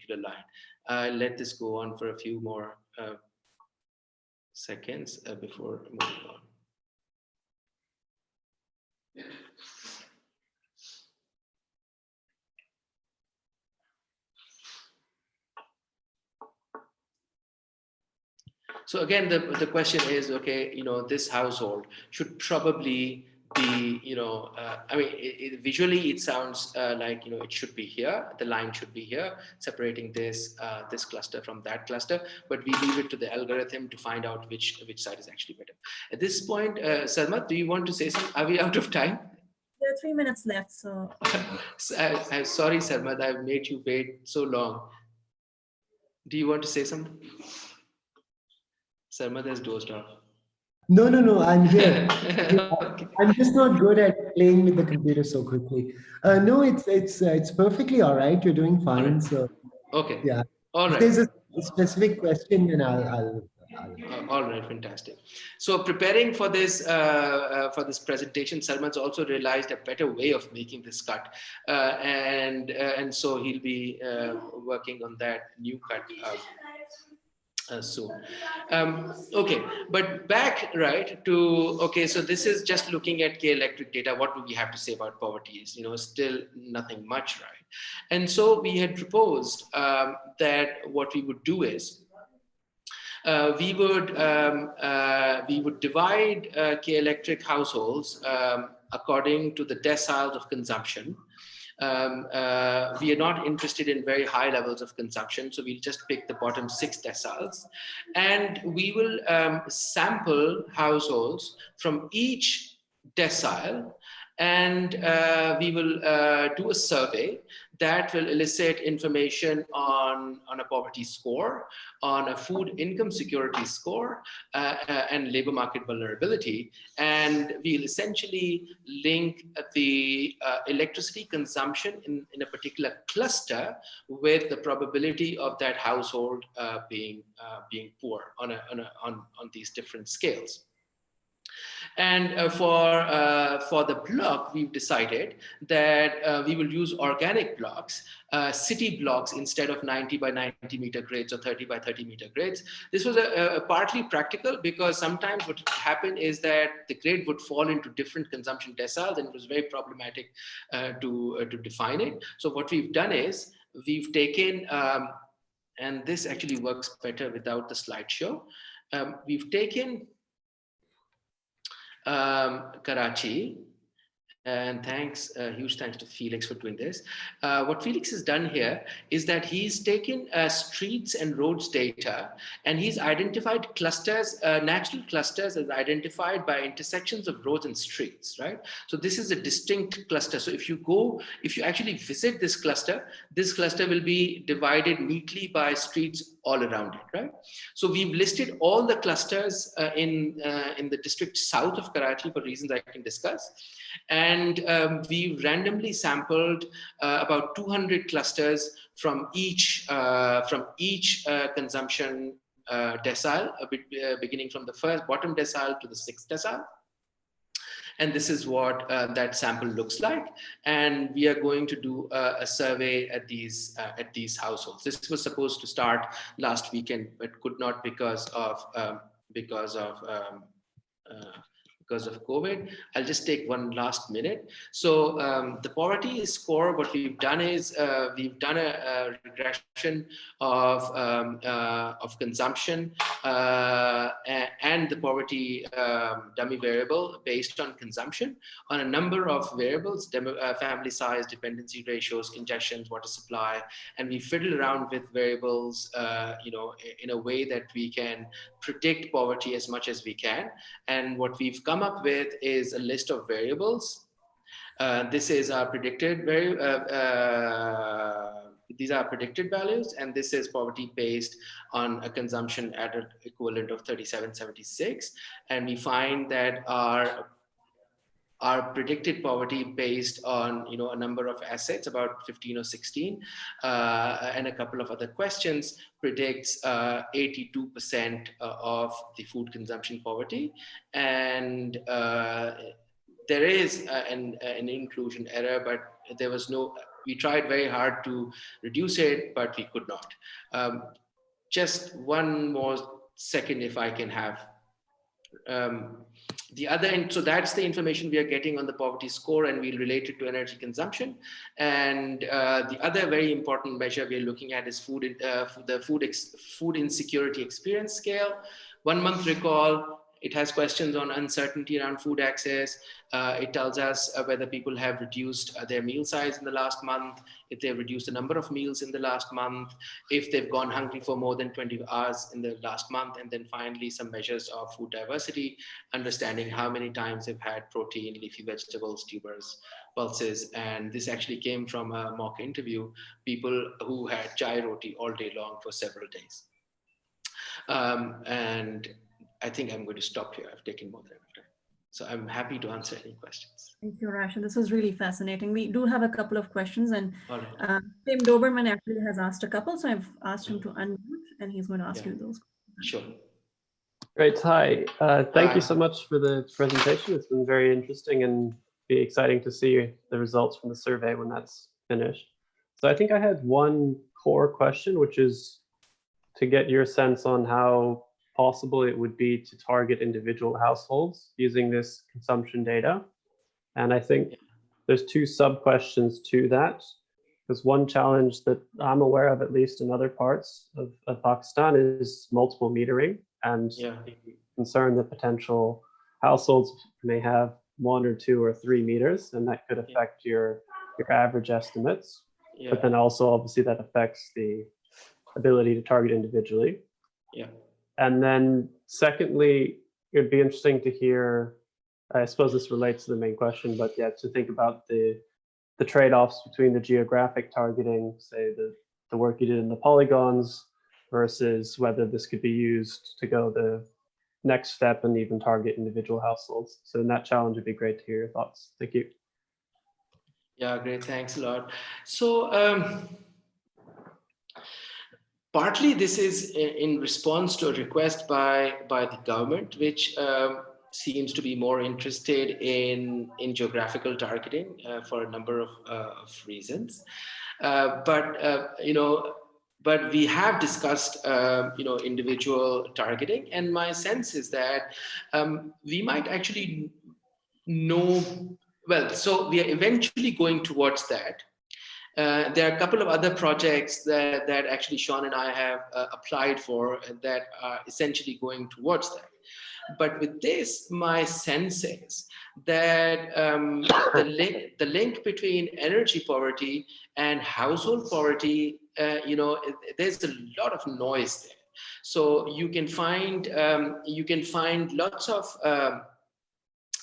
line. Let this go on for a few more seconds before moving on. So again, the question is, okay, this household should probably be, visually it sounds like, it should be here. The line should be here, separating this cluster from that cluster. But we leave it to the algorithm to find out which side is actually better. At this point, Sarmat, do you want to say something? Are we out of time? There are 3 minutes left, so. I'm sorry, Sarmat, I've made you wait so long. Do you want to say something? Sarmat has dozed off. No, I'm here. Okay. I'm just not good at playing with the computer so quickly. No, it's perfectly all right. You're doing fine. Right. So okay. Yeah. All right. If there's a specific question, then I'll all right, fantastic. So preparing for this presentation, Salman's also realized a better way of making this cut, and so he'll be working on that new cut soon. Okay, but back right to so this is just looking at K electric data. What do we have to say about poverty? Is still nothing much, right? And so we had proposed that what we would do is we would divide K electric households according to the deciles of consumption. We are not interested in very high levels of consumption, so we'll just pick the bottom 6 deciles, and we will sample households from each decile, and we will do a survey that will elicit information on a poverty score, on a food income security score, and labor market vulnerability. And we'll essentially link the electricity consumption in a particular cluster with the probability of that household being poor on these different scales. And for the block, we've decided that we will use organic blocks, city blocks, instead of 90 by 90 meter grids or 30 by 30 meter grids. This was partly practical because sometimes what would happen is that the grid would fall into different consumption deciles, and it was very problematic to define it. So what we've done is we've taken, and this actually works better without the slideshow. We've taken Karachi, and huge thanks to Felix for doing this. What Felix has done here is that he's taken streets and roads data, and he's identified clusters, natural clusters, as identified by intersections of roads and streets, right? So this is a distinct cluster. So if you actually visit this cluster will be divided neatly by streets all around it, right? So we've listed all the clusters in the district south of Karachi for reasons I can discuss. And we randomly sampled about 200 clusters from each consumption decile, beginning from the first bottom decile to the 6th decile. And this is what that sample looks like. And we are going to do a survey at these households. This was supposed to start last weekend, but could not because of COVID. I'll just take one last minute. So the poverty score, what we've done is we've done a regression of consumption and the poverty dummy variable based on consumption on a number of variables: family size, dependency ratios, congestions, water supply, and we fiddle around with variables, in a way that we can predict poverty as much as we can. And what we've come up with is a list of variables, This is our predicted these are predicted values, and this is poverty based on a consumption at an equivalent of 37.76. And we find that our predicted poverty based on a number of assets, about 15 or 16, and a couple of other questions, predicts 82% of the food consumption poverty. And there is an inclusion error, but there was no. We tried very hard to reduce it, but we could not. Just one more second, if I can have. The other end, so that's the information we are getting on the poverty score, and we'll relate it to energy consumption. And the other very important measure we're looking at is food insecurity experience scale. 1 month recall. It has questions on uncertainty around food access. It tells us whether people have reduced their meal size in the last month, if they've reduced the number of meals in the last month, if they've gone hungry for more than 20 hours in the last month, and then finally some measures of food diversity, understanding how many times they've had protein, leafy vegetables, tubers, pulses. And this actually came from a mock interview, people who had chai roti all day long for several days. And I think I'm going to stop here. I've taken more than enough time. So I'm happy to answer any questions. Thank you, Rashid. This was really fascinating. We do have a couple of questions, and Right. Tim Doberman actually has asked a couple, so I've asked him to unmute, and he's going to ask you those. Sure. Great. Hi. Thank you so much for the presentation. It's been very interesting, and be exciting to see the results from the survey when that's finished. So I think I had one core question, which is to get your sense on how possible it would be to target individual households using this consumption data. And I think there's two sub-questions to that. Because one challenge that I'm aware of, at least in other parts of Pakistan, is multiple metering, and the concern that potential households may have 1 or 2 or 3 meters, and that could affect your average estimates. But then also, obviously, that affects the ability to target individually. And then secondly, it'd be interesting to hear, I suppose this relates to the main question, but to think about the trade-offs between the geographic targeting, say the work you did in the polygons, versus whether this could be used to go the next step and even target individual households. So in that challenge, it'd be great to hear your thoughts. Thank you. Yeah, great. Thanks a lot. So partly this is in response to a request by the government, which seems to be more interested in geographical targeting for a number of reasons. But we have discussed individual targeting, and my sense is that we might actually know. Well, so we are eventually going towards that. There are a couple of other projects that actually Sean and I have applied for that are essentially going towards that. But with this, my sense is that the link between energy poverty and household poverty, there's a lot of noise there. So you can find lots of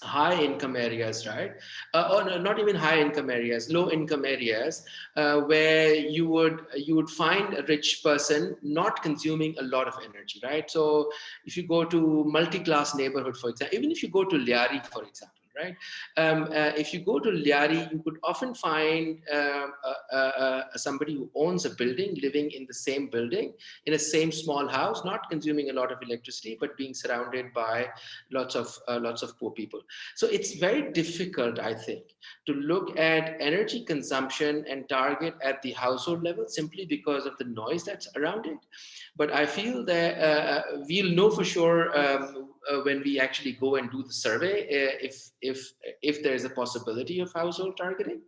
high income areas, right? Or no, not even high income areas, low income areas, where you would find a rich person not consuming a lot of energy, right? So if you go to multi-class neighborhood, for example, even if you go to Lyari, for example, right? If you go to Lyari, you could often find somebody who owns a building, living in the same building, in a same small house, not consuming a lot of electricity, but being surrounded by lots of poor people. So it's very difficult, I think, to look at energy consumption and target at the household level simply because of the noise that's around it. But I feel that we'll know for sure when we actually go and do the survey if there is a possibility of household targeting.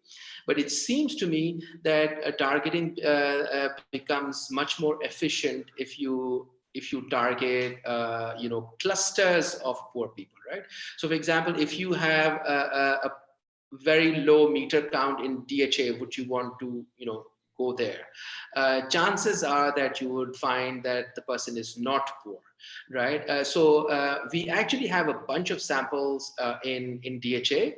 But it seems to me that targeting becomes much more efficient if you target clusters of poor people, right? So for example, if you have a very low meter count in DHA, would you want to go there? Chances are that you would find that the person is not poor. right? So we actually have a bunch of samples in DHA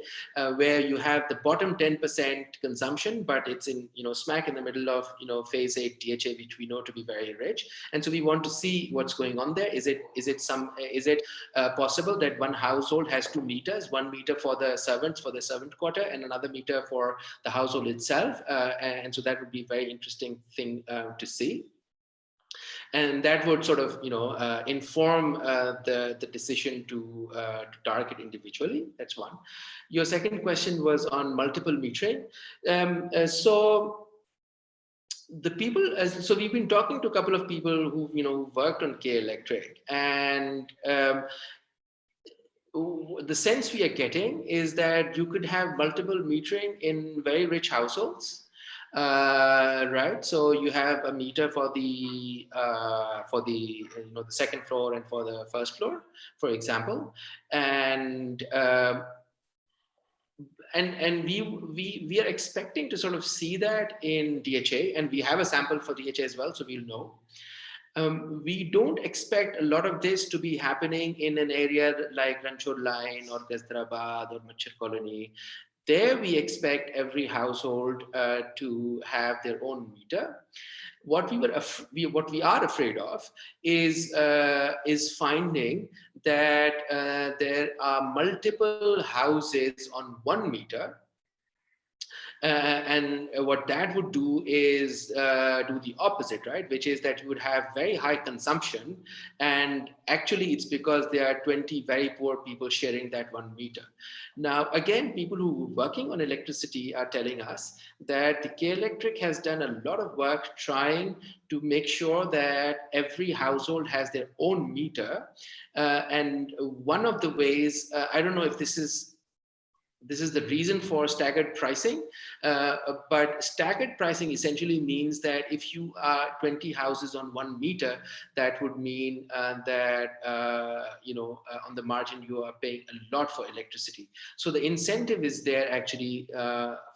where you have the bottom 10% consumption, but it's in, smack in the middle of, phase 8 DHA, which we know to be very rich. And so we want to see what's going on there. Is it possible that one household has 2 meters, 1 meter for the servants for the servant quarter and another meter for the household itself? And so that would be a very interesting thing to see. And that would sort of, inform the decision to target individually. That's one. Your second question was on multiple metering. So the people, so we've been talking to a couple of people who, worked on K Electric, and the sense we are getting is that you could have multiple metering in very rich households. Right, so you have a meter for the the second floor and for the first floor, for example, and we are expecting to sort of see that in DHA, and we have a sample for DHA as well, so we'll know. We don't expect a lot of this to be happening in an area like Ranchor Line or Gazdarabad or Machar Colony. There we expect every household to have their own meter. What we are afraid of is finding that there are multiple houses on 1 meter. And what that would do is do the opposite, right? Which is that you would have very high consumption, and actually it's because there are 20 very poor people sharing that 1 meter. Now, again, people who are working on electricity are telling us that the K Electric has done a lot of work trying to make sure that every household has their own meter. And one of the ways, I don't know if this is the reason for staggered pricing, but staggered pricing essentially means that if you are 20 houses on 1 meter, that would mean that on the margin you are paying a lot for electricity. So the incentive is there actually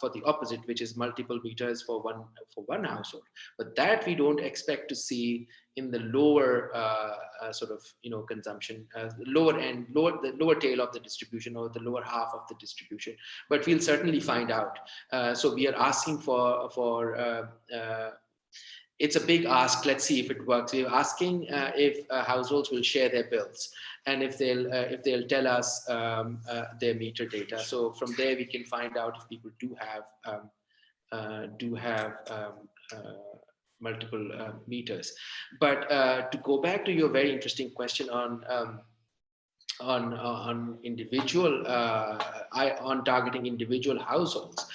for the opposite, which is multiple meters for one household. But that we don't expect to see in the lower consumption, the lower tail of the distribution, or the lower half of the distribution. But we'll certainly find out. So we are asking for it's a big ask. Let's see if it works. We're asking if households will share their bills, and if they'll tell us their meter data. So from there we can find out if people do have multiple meters. But to go back to your very interesting question on individual on targeting individual households.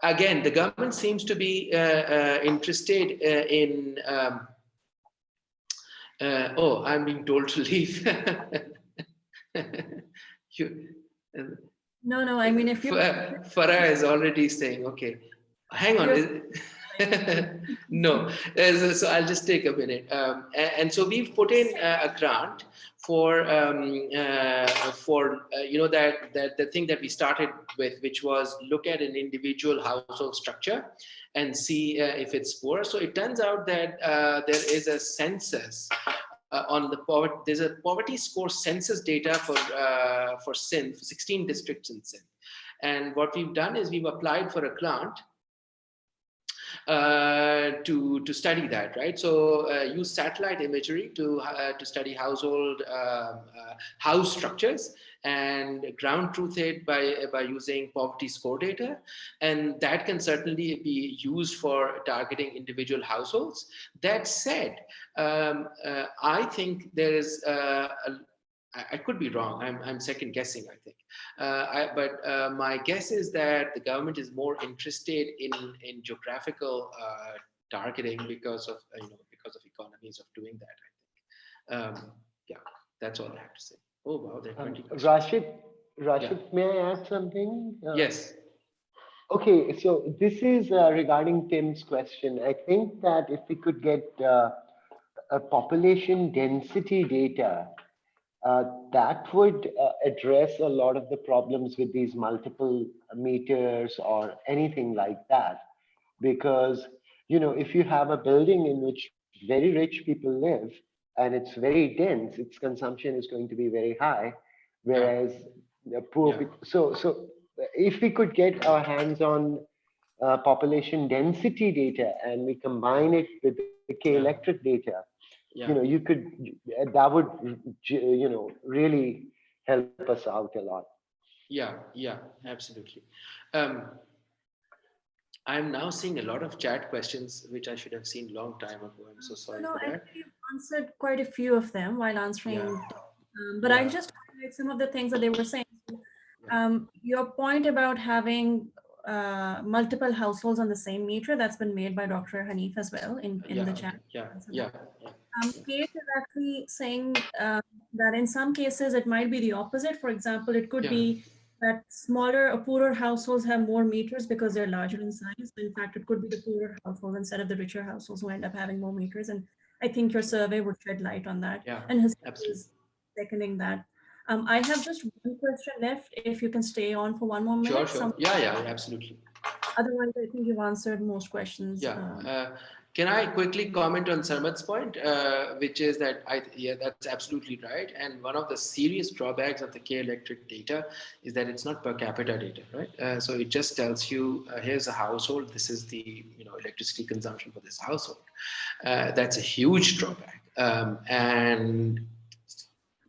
Again, the government seems to be interested in. Oh, I'm being told to leave. No. I mean, if you Farah is already saying, okay, hang on. No, so I'll just take a minute. And so we've put in a grant for that the thing that we started with, which was look at an individual household structure and see if it's poor. So it turns out that there is a census on the poverty. There's a poverty score census data for Sindh, for 16 districts in Sindh. And what we've done is we've applied for a grant to study that, right? So use satellite imagery to study household house structures, and ground truth it by using poverty score data, and that can certainly be used for targeting individual households. That said, I think there is I could be wrong. I'm second guessing, I think. But my guess is that the government is more interested in geographical targeting because of economies of doing that, I think. Yeah, that's all I have to say. Oh wow, there are 20 questions. Rashid, may I add something? Yes. Okay, so this is regarding Tim's question. I think that if we could get a population density data, that would address a lot of the problems with these multiple meters or anything like that. Because, if you have a building in which very rich people live, and it's very dense, its consumption is going to be very high. Whereas the poor, so if we could get our hands on population density data and we combine it with the K electric data, you could, that would, really help us out a lot. Yeah, absolutely. I'm now seeing a lot of chat questions, which I should have seen a long time ago. I'm so sorry for that. I think you've answered quite a few of them while answering, but I'll just highlight some of the things that they were saying. Your point about having multiple households on the same meter, that's been made by Dr. Hanif as well in the chat. Kate is actually saying that in some cases it might be the opposite. For example, it could be that smaller or poorer households have more meters because they're larger in size. In fact, it could be the poorer households instead of the richer households who end up having more meters. And I think your survey would shed light on that. And his is seconding that. I have just one question left. If you can stay on for one more minute. Sure. Yeah, absolutely. Otherwise, I think you've answered most questions. Can I quickly comment on Sarmad's point, which is that that's absolutely right. And one of the serious drawbacks of the K electric data is that it's not per capita data, right? So it just tells you, here's a household, this is the electricity consumption for this household. That's a huge drawback, and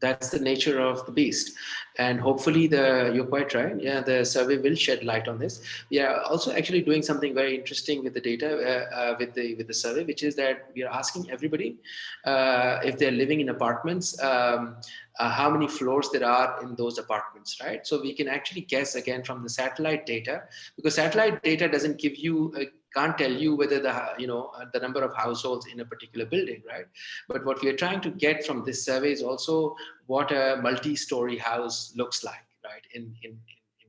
that's the nature of the beast. And hopefully you're quite right. Yeah, the survey will shed light on this. We are also actually doing something very interesting with the data, with the survey, which is that we are asking everybody if they're living in apartments, how many floors there are in those apartments, right? So we can actually guess again from the satellite data, because satellite data doesn't give you can't tell you whether the number of households in a particular building, right? But what we are trying to get from this survey is also what a multi-story house looks like, right, in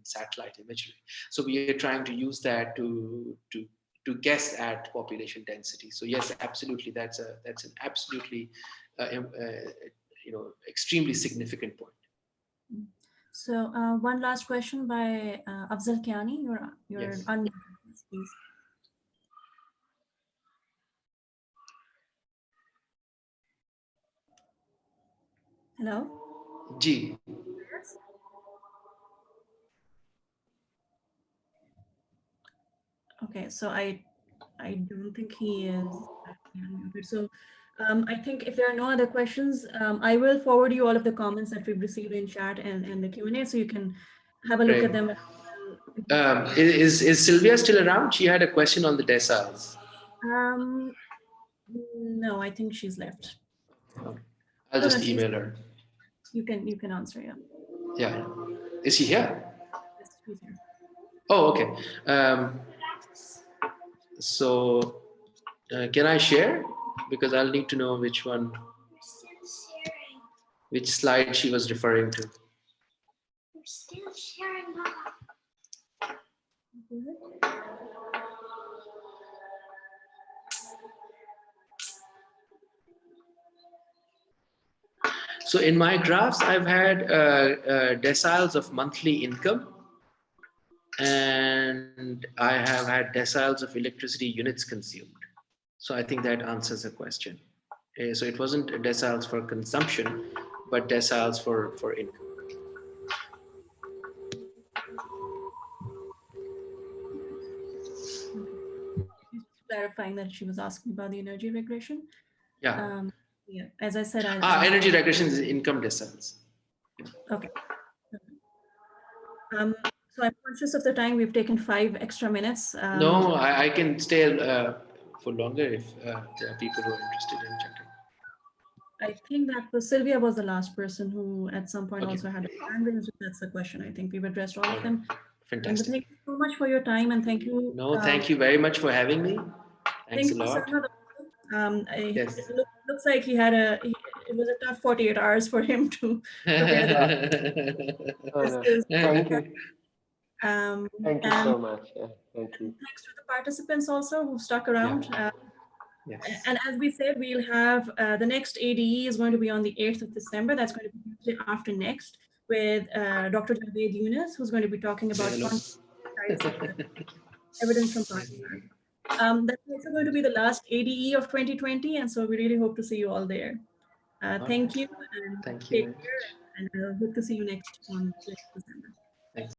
satellite imagery. So we are trying to use that to guess at population density. So yes, absolutely, that's an absolutely extremely significant point. So one last question by Afzal Kiani. You're unmuted, please. Hello? G. Yes. Okay, so I don't think he is unmuted. So I think if there are no other questions, I will forward you all of the comments that we've received in chat and the Q&A, so you can have a look at them. Is Sylvia still around? She had a question on the deciles. No, I think she's left. I'll just email her. You can answer, yeah. Yeah. Is she here? Yes, she's here. Oh, okay. So can I share? Because I'll need to know which one, which slide she was referring to. We're still sharing, Mama. So in my graphs, I've had deciles of monthly income, and I have had deciles of electricity units consumed. So I think that answers the question. So it wasn't deciles for consumption, but deciles for income. Clarifying that she was asking about the energy regression. Yeah. Yeah, as I said, energy regression is income deciles. Okay. So I'm conscious of the time. We've taken 5 extra minutes. No, I can stay for longer if there are people who are interested in chatting. I think that was Sylvia was the last person who at some point also had a hand raised. That's the question. I think we've addressed all of them. Fantastic. Thank you so much for your time, and thank you. No, thank you very much for having me. Thanks a lot. Yes. It looks like he had it was a tough 48 hours for him to prepare that. Thank you. Thank you so much. Thank you. Thanks to the participants also who stuck around. Yes. And as we said, we'll have the next ADE is going to be on the 8th of December. That's going to be Tuesday after next with Dr. Javed Yunus, who's going to be talking about evidence from Pakistan. That's also going to be the last ADE of 2020, and so we really hope to see you all there. Thank you and Thank you take very care, much. and hope to see you next on next December.